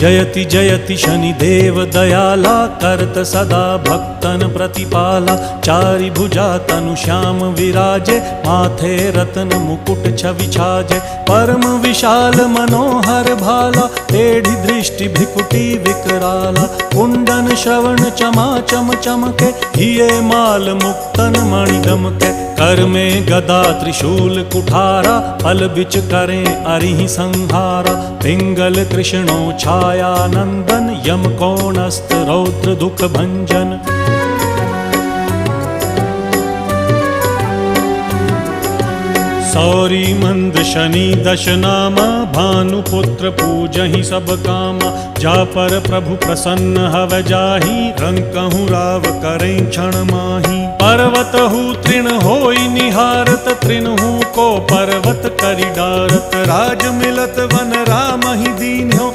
जयति जयति शनिदेव दयाला करत सदा भक्तन प्रतिपाला। चारि भुजा तनु श्याम विराजे माथे रत्न मुकुट छवि छाजे। परम विशाल मनोहर भाला टेढ़ी दृष्टि भिकुटी विकराला। कुंडन श्रवण चमा चम चमके हिये माल मुक्तन मणि दमके। कर में गदा त्रिशूल कुठारा फल बिच करें अरिहि संहारा। पिंगल कृष्णो छाया नंदन यम कोणस्थ रौद्र दुख भंजन। सौरी मंद शनि दश नामा भानुपुत्र पूजहि सब कामा। जा पर प्रभु प्रसन्न हव जाहि रंकहु राव करें क्षण माही। पर्वत हु तृण होई निहारत तृणहु को पर्वत करि डारत। राज मिलत वन राम ही दीन्हो